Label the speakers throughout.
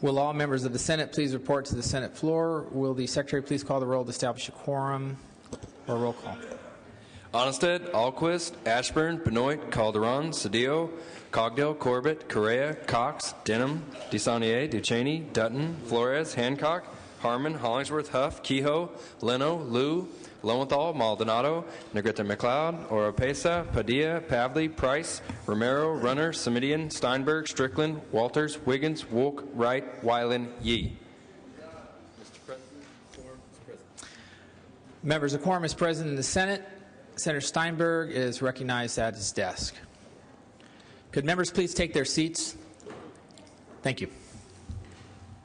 Speaker 1: Will all members of the Senate please report to the Senate floor? Will the Secretary please call the roll to establish a quorum or roll call?
Speaker 2: Onnested, Alquist, Ashburn, Benoit, Calderon, Cedillo, Cogdill, Corbett, Correa, Cox, Denham, DeSaulnier, Ducheney, Dutton, Flores, Hancock, Harmon, Hollingsworth, Huff, Kehoe, Leno, Liu, Lowenthal, Maldonado, Negrete McLeod, Oropesa, Padilla, Pavley, Price, Romero, Runner, Semidian, Steinberg, Strickland, Walters, Wiggins, Wolk, Wright, Weiland, Yee.
Speaker 1: Members, a quorum is present in the Senate. Senator Steinberg is recognized at his desk. Could members please take their seats? Thank you.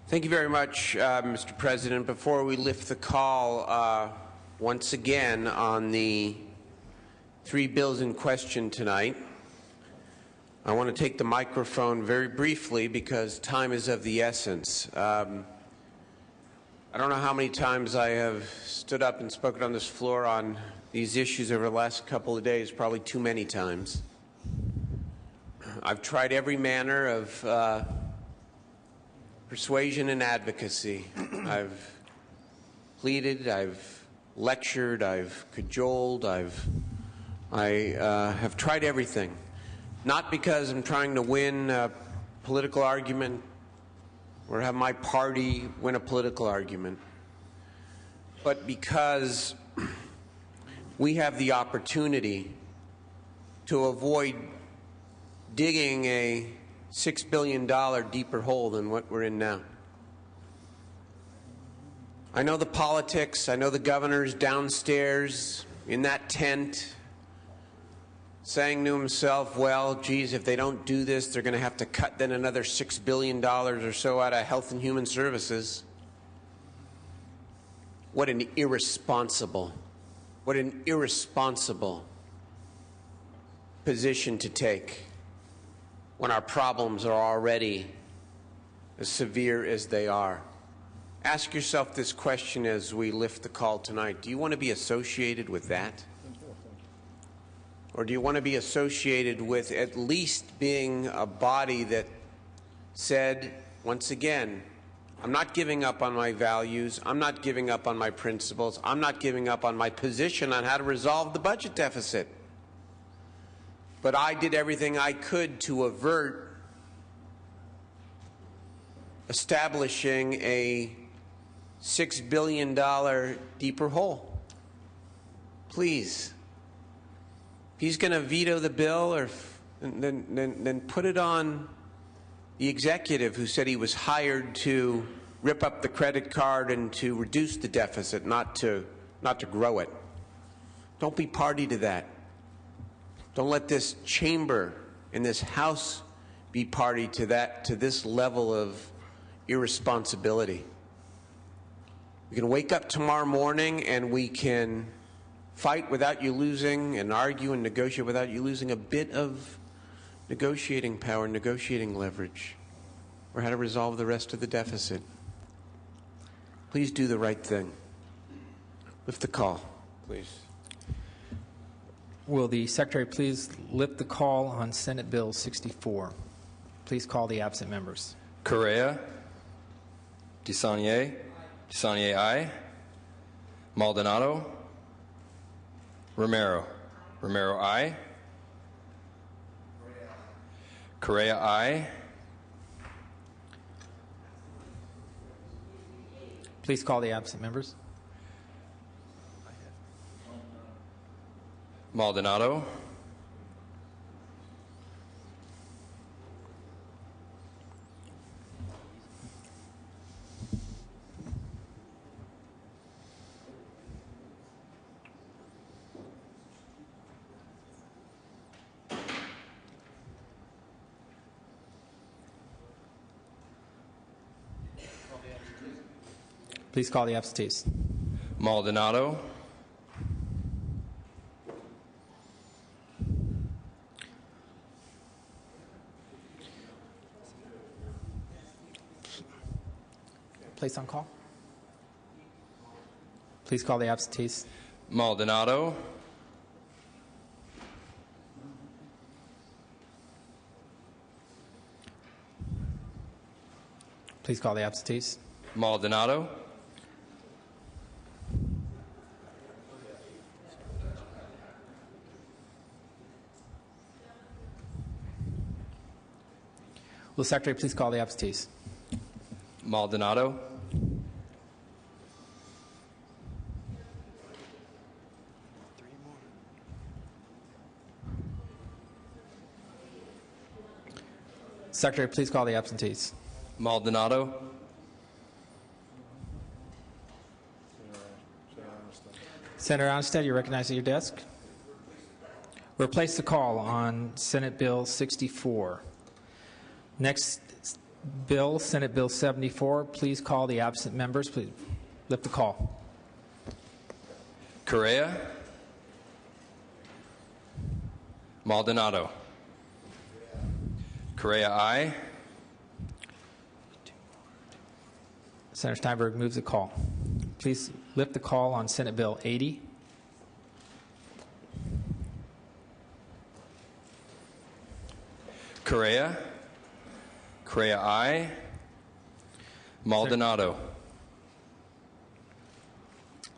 Speaker 3: Thank you very much, Mr. President. Before we lift the call once again on the three bills in question tonight, I want to take the microphone very briefly because time is of the essence. I don't know how many times I have stood up and spoken on this floor on these issues over the last couple of days, probably too many times. I've tried every manner of persuasion and advocacy. I've pleaded, I've lectured, I've cajoled, I have tried everything. Not because I'm trying to win a political argument or have my party win a political argument, but because we have the opportunity to avoid digging a $6 billion deeper hole than what we're in now. I know the politics. I know the governor's downstairs in that tent saying to himself, well, geez, if they don't do this, they're going to have to cut then another $6 billion or so out of Health and Human Services. What an irresponsible position to take when our problems are already as severe as they are. Ask yourself this question as we lift the call tonight. Do you want to be associated with that? Or do you want to be associated with at least being a body that said, once again, I'm not giving up on my values, I'm not giving up on my principles, I'm not giving up on my position on how to resolve the budget deficit. But I did everything I could to avert establishing a $6 billion deeper hole. Please. If he's going to veto the bill, then put it on the executive who said he was hired to rip up the credit card and to reduce the deficit, not to grow it. Don't be party to that. Don't let this chamber in this House be party to that, to this level of irresponsibility. We can wake up tomorrow morning and we can fight without you losing and argue and negotiate without you losing a bit of negotiating power, negotiating leverage, or how to resolve the rest of the deficit. Please do the right thing. Lift the call, please.
Speaker 1: Will the Secretary please lift the call on Senate Bill 64? Please call the absent members.
Speaker 2: Correa, DeSaulnier, DeSaulnier aye. Maldonado, Romero, Romero aye. Correa aye.
Speaker 1: Please call the absent members.
Speaker 2: Maldonado,
Speaker 1: Please call the absentees.
Speaker 2: Maldonado,
Speaker 1: Place on call. Please call the absentees.
Speaker 2: Maldonado,
Speaker 1: please call the absentees.
Speaker 2: Maldonado.
Speaker 1: Will the Secretary please call the absentees?
Speaker 2: Maldonado.
Speaker 1: Secretary, please call the absentees.
Speaker 2: Maldonado.
Speaker 1: Senator Onstead, you're recognized at your desk. Replace the call on Senate Bill 64. Next bill, Senate Bill 74. Please call the absent members. Please lift the call.
Speaker 2: Correa. Maldonado. Correa, aye.
Speaker 1: Senator Steinberg moves the call. Please lift the call on Senate Bill 80.
Speaker 2: Correa. Correa, aye. Maldonado.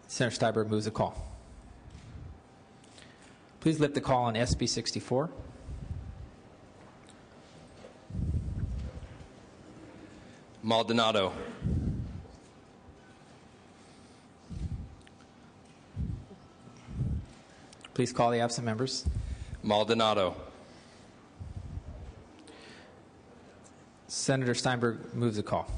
Speaker 1: Senator Steinberg moves the call. Please lift the call on SB 64.
Speaker 2: Maldonado.
Speaker 1: Please call the absent members.
Speaker 2: Maldonado.
Speaker 1: Senator Steinberg moves the call.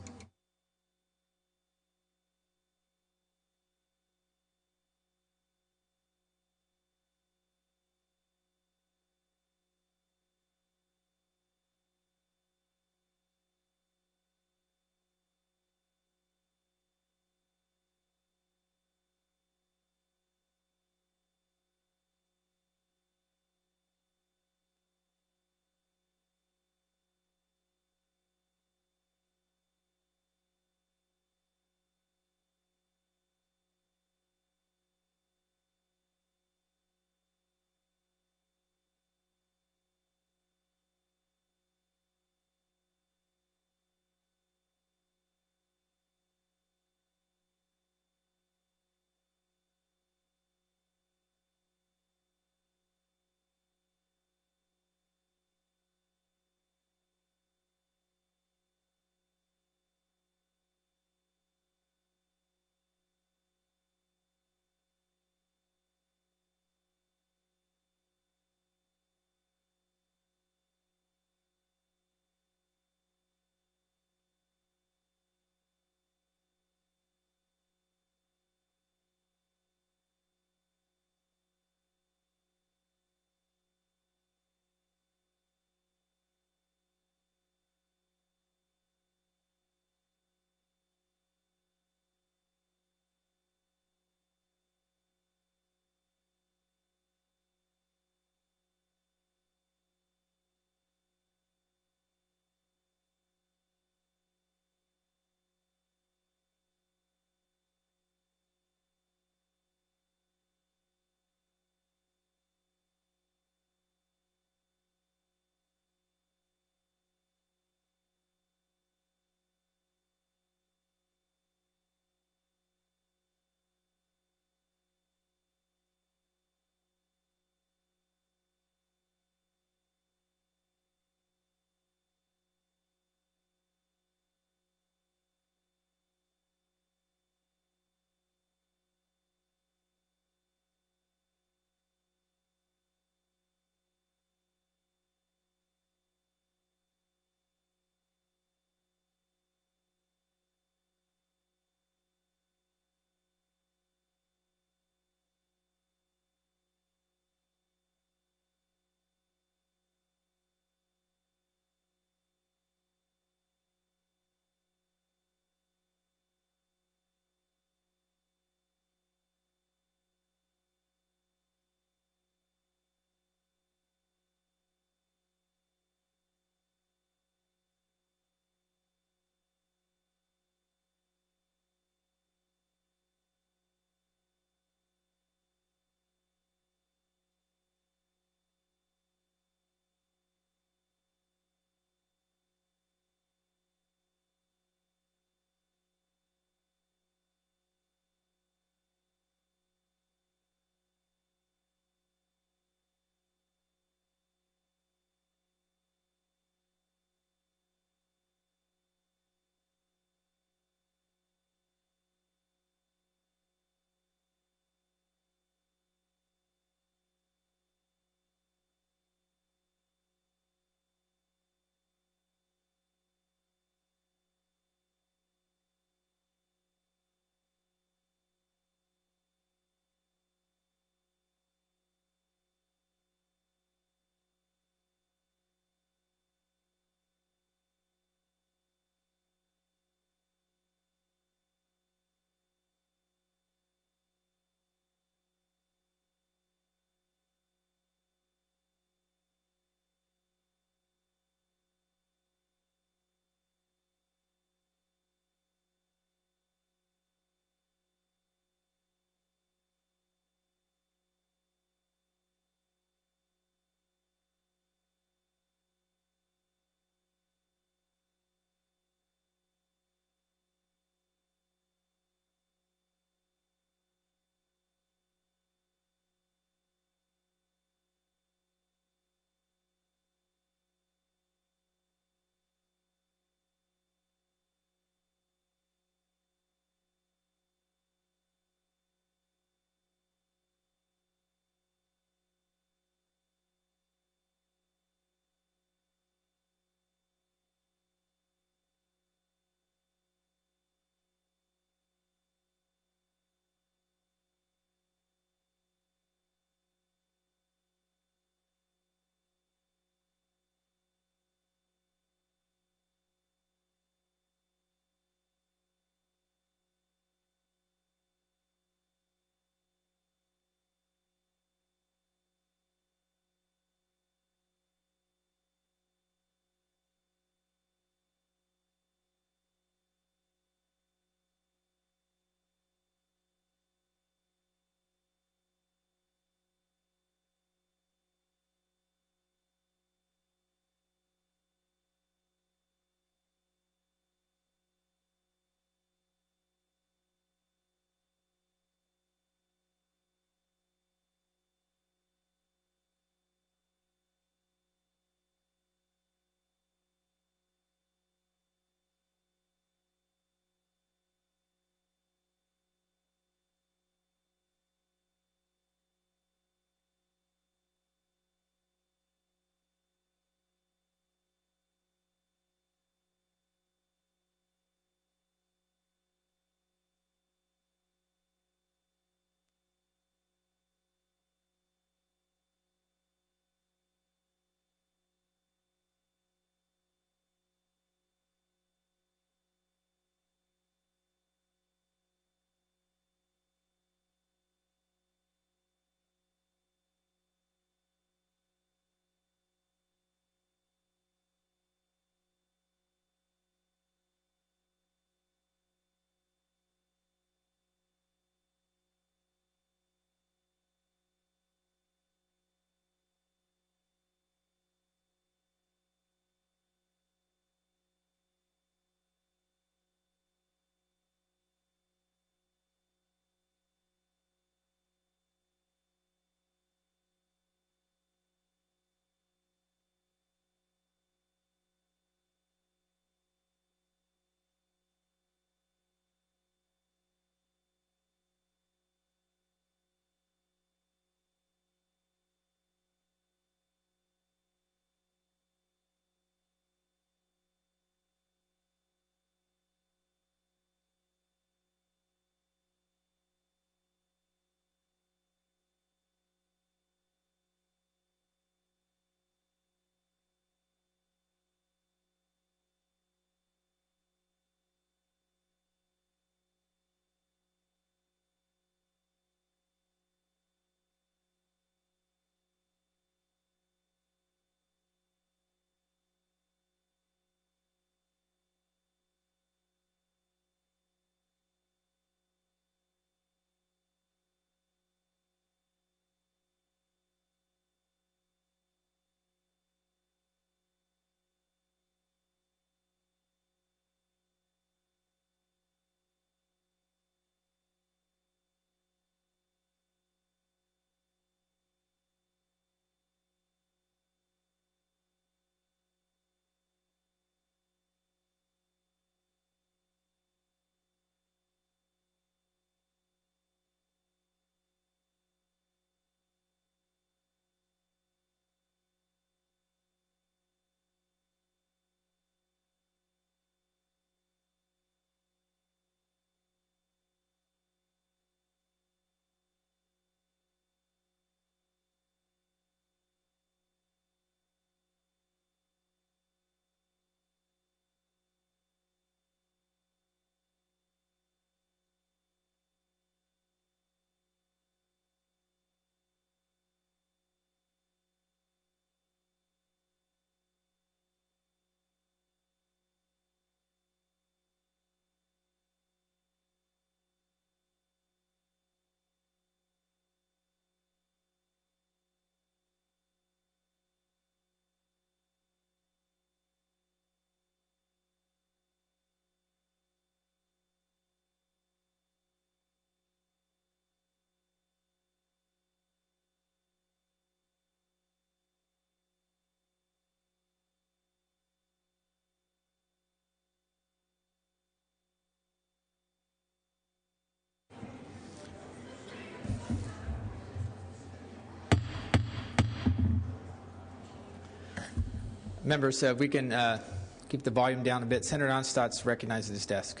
Speaker 1: Members, if we can keep the volume down a bit. Senator Onstadt's recognized at his desk.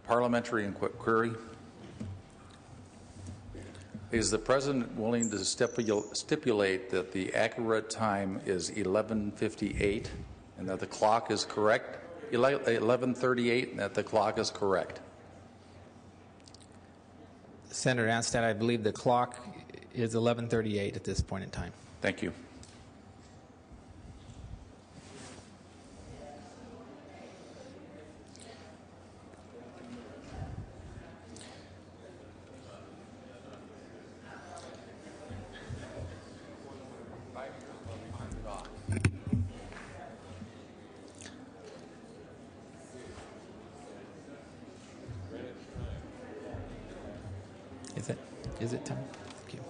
Speaker 4: Parliamentary inquiry. Is the President willing to stipulate that the accurate time is 11:58 and that the clock is correct? 11:38 and that the clock is correct?
Speaker 1: Senator Onstadt, I believe the clock is 11:38 at this point in time.
Speaker 4: Thank you.
Speaker 1: Is it time? Thank you.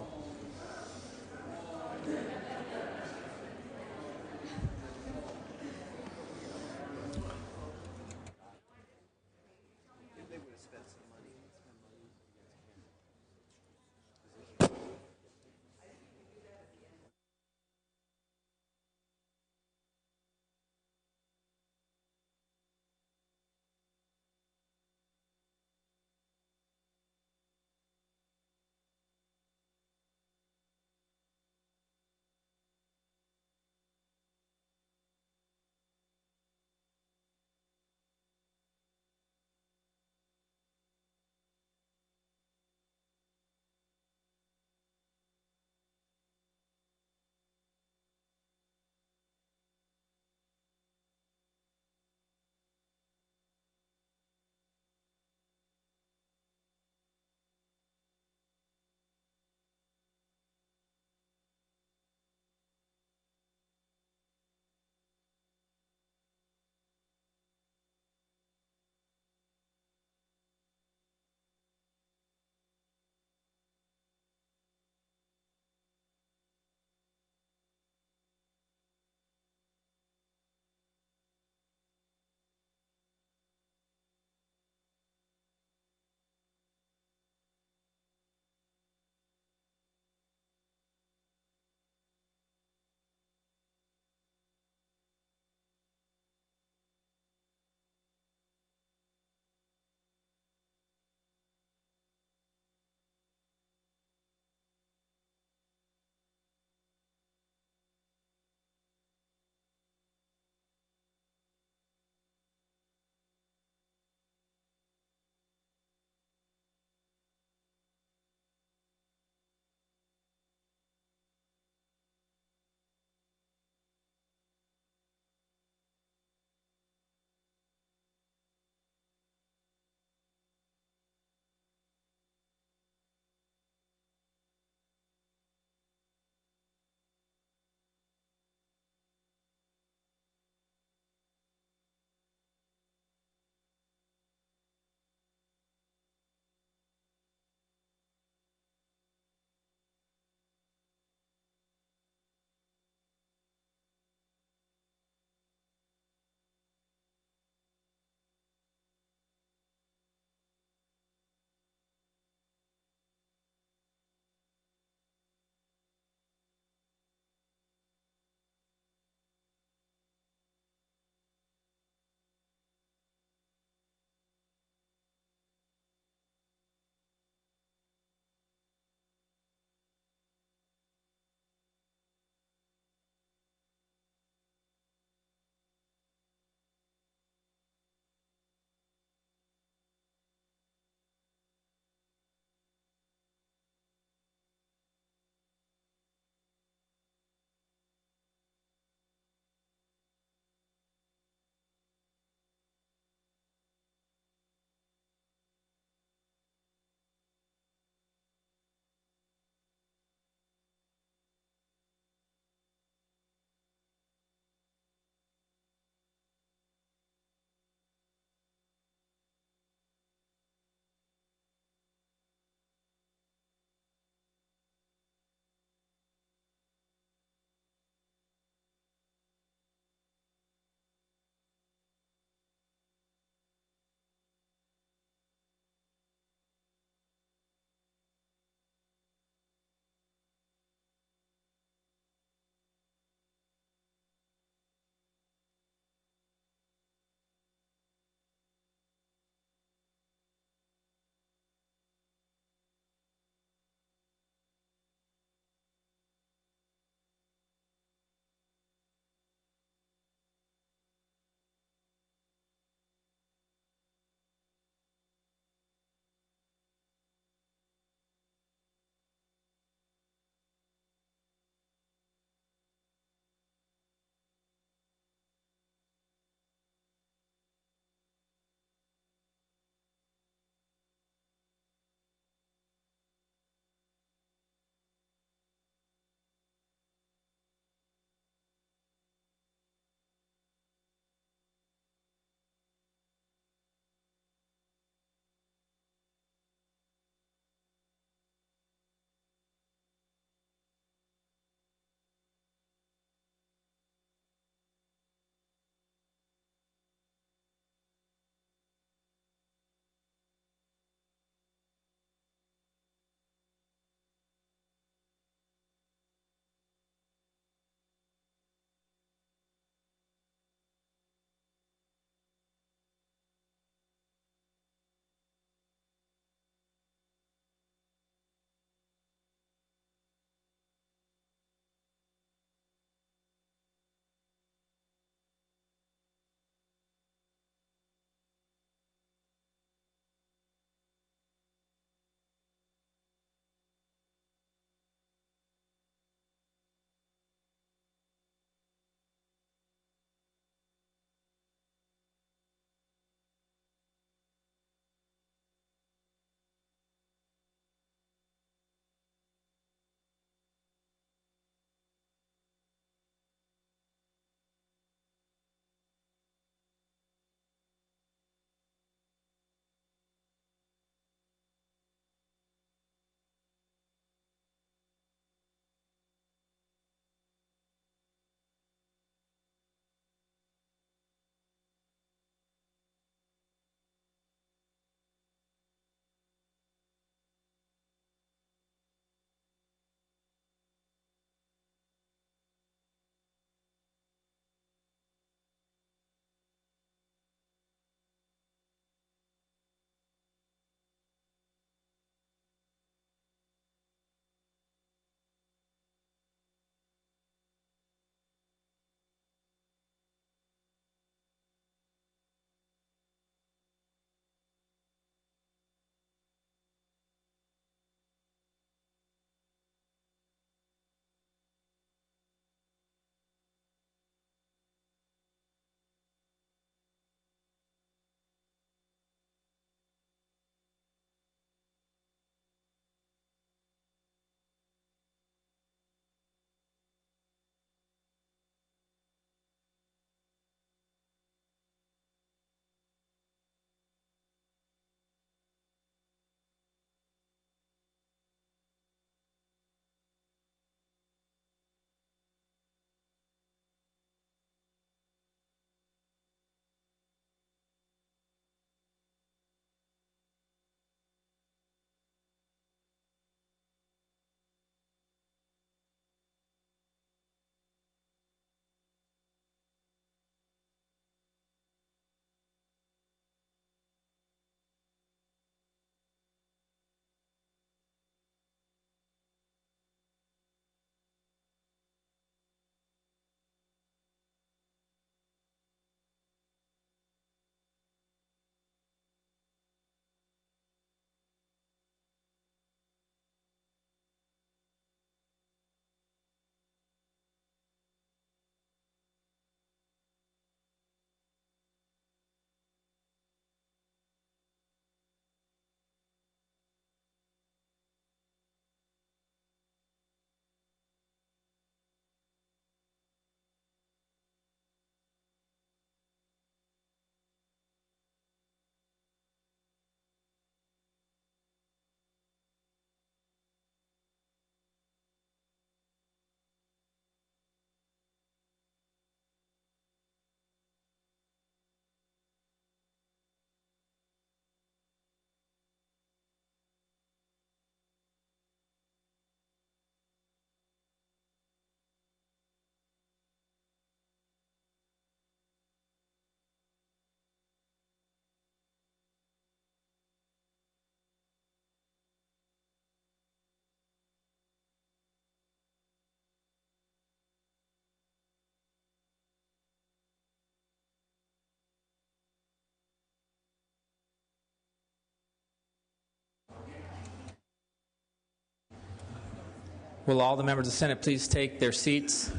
Speaker 1: Will all the members of the Senate please take their seats?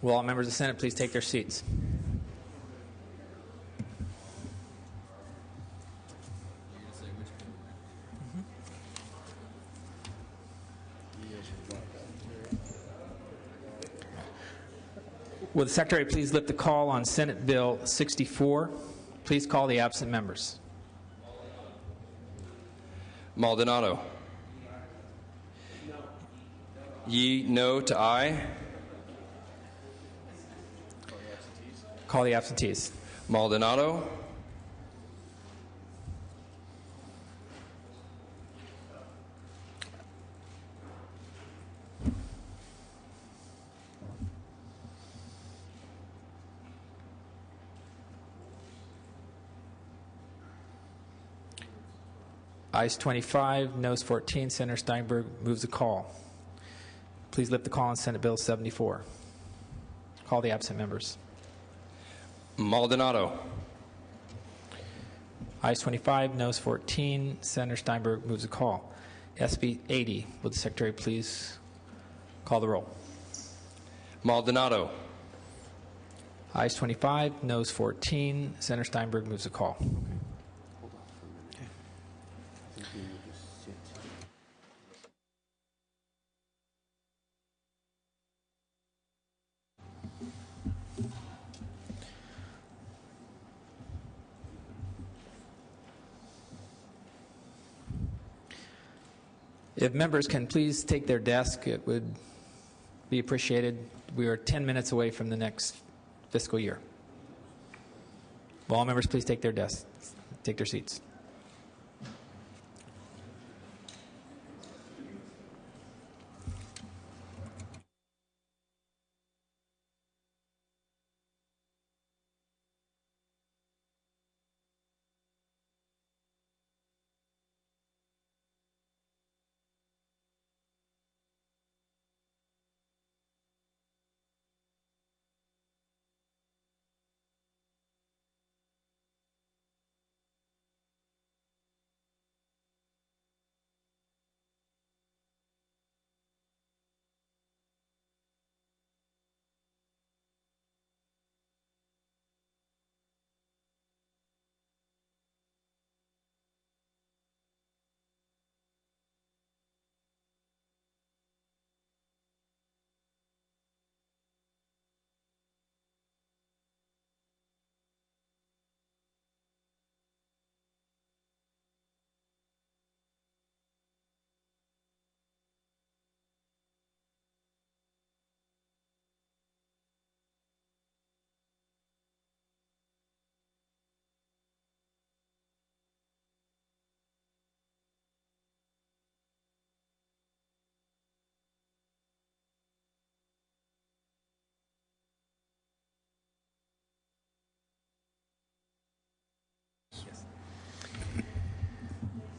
Speaker 1: Will all members of the Senate please take their seats? Will the Secretary please lift the call on Senate Bill 64? Please call the absent members.
Speaker 2: Maldonado. Ye no to aye.
Speaker 1: Call the absentees.
Speaker 2: Maldonado.
Speaker 1: Ayes 25, noes 14. Senator Steinberg moves the call. Please lift the call on Senate Bill 74. Call the absent members.
Speaker 2: Maldonado.
Speaker 1: Ayes 25, noes 14. Senator Steinberg moves the call. SB 80, will the Secretary please call the roll?
Speaker 2: Maldonado.
Speaker 1: Ayes 25, noes 14. Senator Steinberg moves the call. If members can please take their desk, it would be appreciated. We are 10 minutes away from the next fiscal year. Will all members please take their desks, take their seats?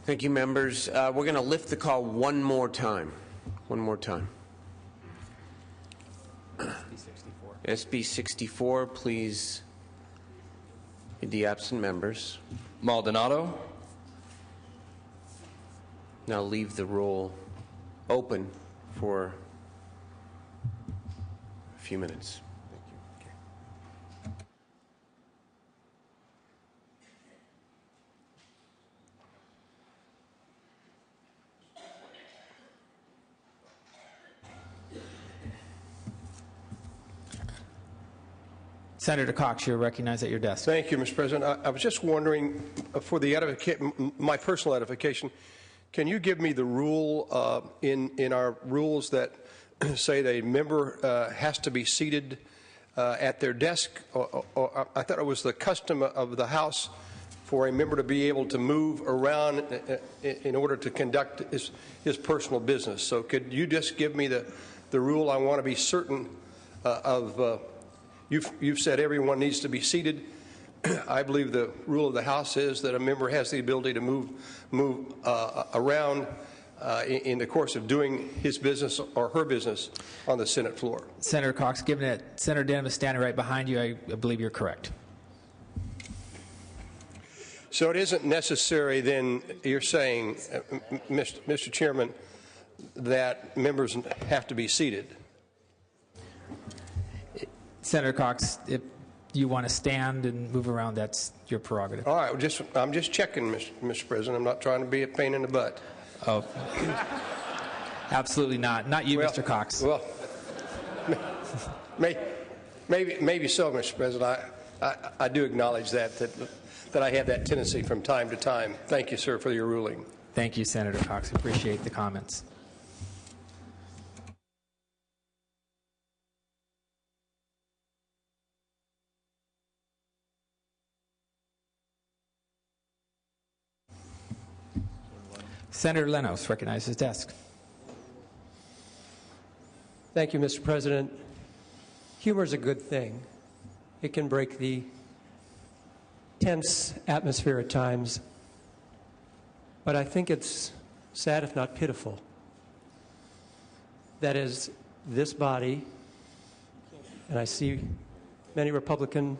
Speaker 3: Thank you, members. We're going to lift the call one more time. One more time. SB 64, please read the absent members.
Speaker 2: Maldonado.
Speaker 3: Now leave the roll open for a few minutes.
Speaker 1: Senator Cox, you're recognized at your desk.
Speaker 5: Thank you, Mr. President. I was just wondering, for the my personal edification, can you give me the rule in our rules that say that a member has to be seated at their desk? Or I thought it was the custom of the House for a member to be able to move around in order to conduct his personal business. So could you just give me the rule? I want to be certain of. You've said everyone needs to be seated. I believe the rule of the House is that a member has the ability to move around in the course of doing his business or her business on the Senate floor.
Speaker 1: Senator Cox, given that Senator Denham is standing right behind you, I believe you're correct.
Speaker 5: So it isn't necessary then, you're saying, Mr. Chairman, that members have to be seated?
Speaker 1: Senator Cox, if you want to stand and move around, that's your prerogative.
Speaker 5: All right, I'm just checking, Mr. President. I'm not trying to be a pain in the butt.
Speaker 1: Oh, absolutely not. Not you, Mr. Cox.
Speaker 5: Well, maybe so, Mr. President. I do acknowledge that I have that tendency from time to time. Thank you, sir, for your ruling.
Speaker 1: Thank you, Senator Cox. Appreciate the comments. Senator Lenos recognizes his desk.
Speaker 6: Thank you, Mr. President. Humor is a good thing. It can break the tense atmosphere at times, but I think it's sad, if not pitiful, that is this body, and I see many Republican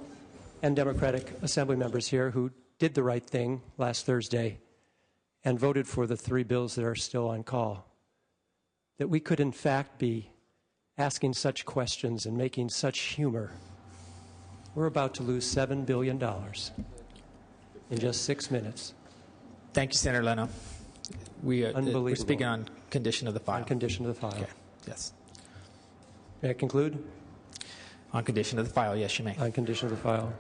Speaker 6: and Democratic Assembly members here who did the right thing last Thursday and voted for the 3 bills that are still on call, that we could in fact be asking such questions and making such humor. We're about to lose $7 billion in just 6 minutes.
Speaker 1: Thank you, Senator Leno. We're
Speaker 6: Unbelievable.
Speaker 1: speaking on condition of the file.
Speaker 6: On condition of the file.
Speaker 1: Okay. Yes.
Speaker 6: May I conclude?
Speaker 1: On condition of the file, yes, you may.
Speaker 6: On condition of the file.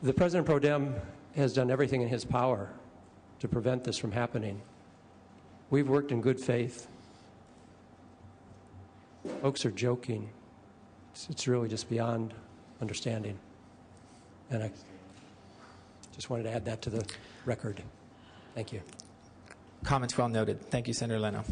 Speaker 6: The President Pro Tem has done everything in his power to prevent this from happening. We've worked in good faith. Folks are joking. It's really just beyond understanding. And I just wanted to add that to the record. Thank you.
Speaker 1: Comments well noted. Thank you, Senator Leno.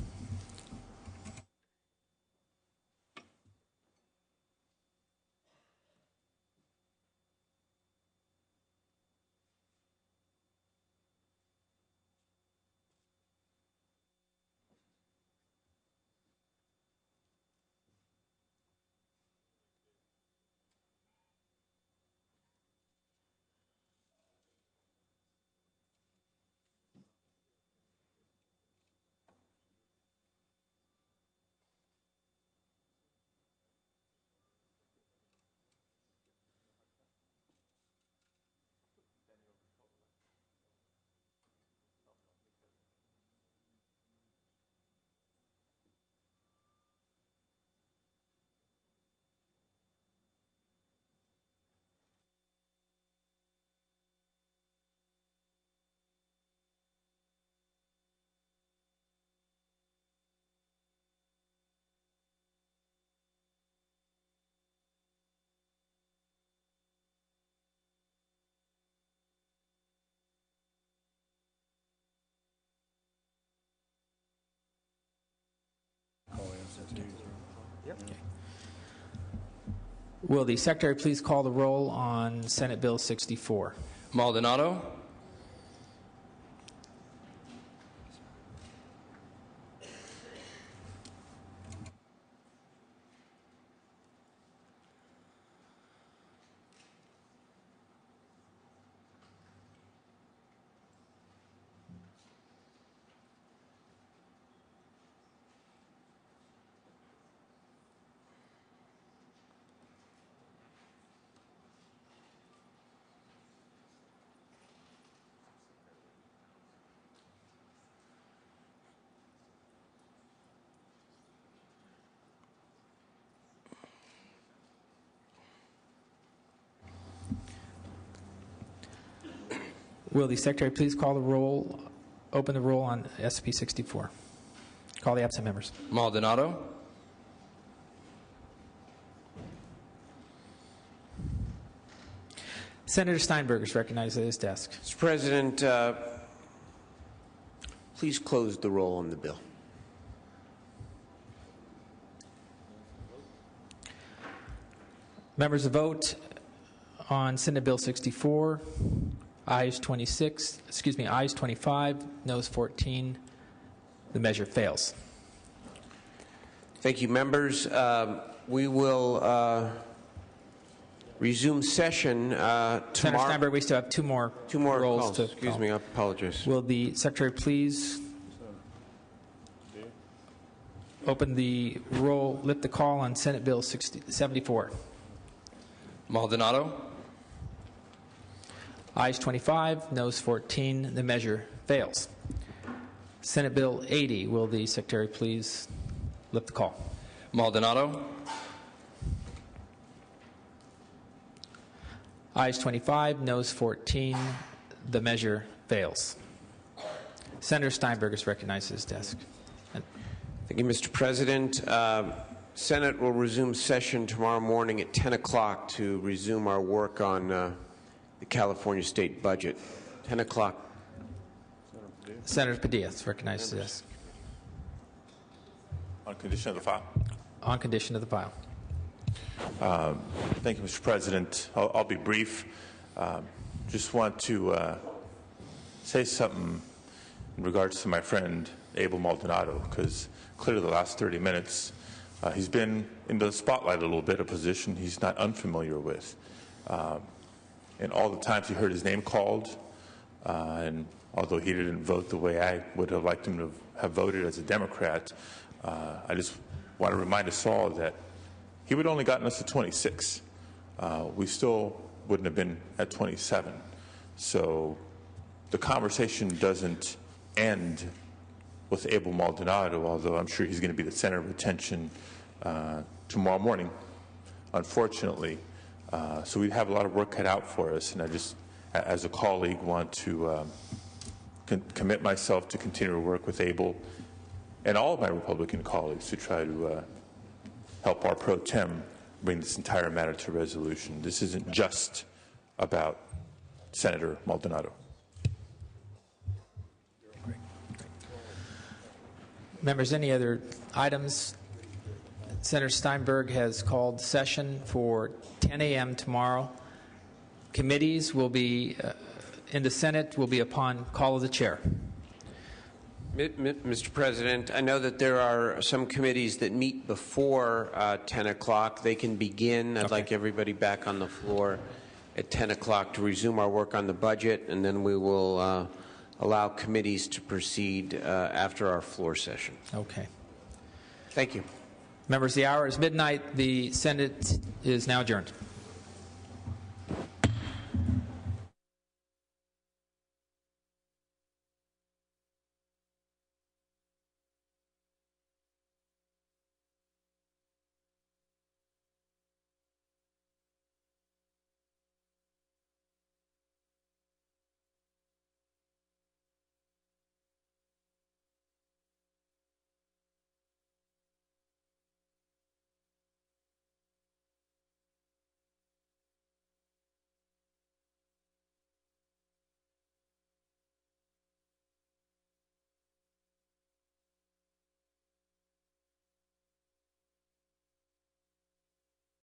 Speaker 1: Will the Secretary please call the roll on Senate Bill 64?
Speaker 2: Maldonado.
Speaker 1: Will the Secretary please call the roll, open the roll on SB 64? Call the absent members.
Speaker 2: Maldonado.
Speaker 1: Senator Steinberger is recognized at his desk.
Speaker 3: Mr. President, please close the roll on the bill.
Speaker 1: Members, the vote on Senate Bill 64. Ayes 25, noes 14. The measure fails.
Speaker 3: Thank you, members. We will resume session
Speaker 1: Senator
Speaker 3: tomorrow.
Speaker 1: Steinberg, we still have two more rolls
Speaker 3: calls.
Speaker 1: to
Speaker 3: Excuse
Speaker 1: call.
Speaker 3: me, I apologize.
Speaker 1: Will the Secretary please open the roll, lift the call on Senate Bill 74?
Speaker 2: Maldonado,
Speaker 1: Ayes 25, noes 14. The measure fails. Senate Bill 80, will the Secretary please lift the call?
Speaker 2: Maldonado,
Speaker 1: Ayes 25, noes 14. The measure fails. Senator Steinberg is recognized at his desk.
Speaker 3: Thank you, Mr. President. Senate will resume session tomorrow morning at 10 o'clock to resume our work on the California state budget. 10 o'clock.
Speaker 1: Senator Padilla is recognized at his desk.
Speaker 7: On condition of the file.
Speaker 1: On condition of the file.
Speaker 7: Thank you, Mr. President. I'll be brief. Just want to say something in regards to my friend Abel Maldonado, because clearly the last 30 minutes he's been in the spotlight a little bit, a position he's not unfamiliar with. And all the times he heard his name called, and although he didn't vote the way I would have liked him to have voted as a Democrat, I just want to remind us all that he would have only gotten us to 26. We still wouldn't have been at 27. So the conversation doesn't end with Abel Maldonado, although I'm sure he's going to be the center of attention tomorrow morning, unfortunately. So we have a lot of work cut out for us, and I just, as a colleague, want to commit myself to continue to work with Abel and all of my Republican colleagues to try to help our pro tem bring this entire matter to resolution. This isn't just about Senator Maldonado.
Speaker 1: Members, any other items? Senator Steinberg has called session for 10 a.m. tomorrow. Committees will be in the Senate will be upon call of the chair.
Speaker 3: Mr. President, I know that there are some committees that meet before 10 o'clock. They can begin. I'd like everybody back on the floor at 10 o'clock to resume our work on the budget, and then we will allow committees to proceed after our floor session.
Speaker 1: Okay.
Speaker 3: Thank you.
Speaker 1: Members, the hour is midnight. The Senate is now adjourned.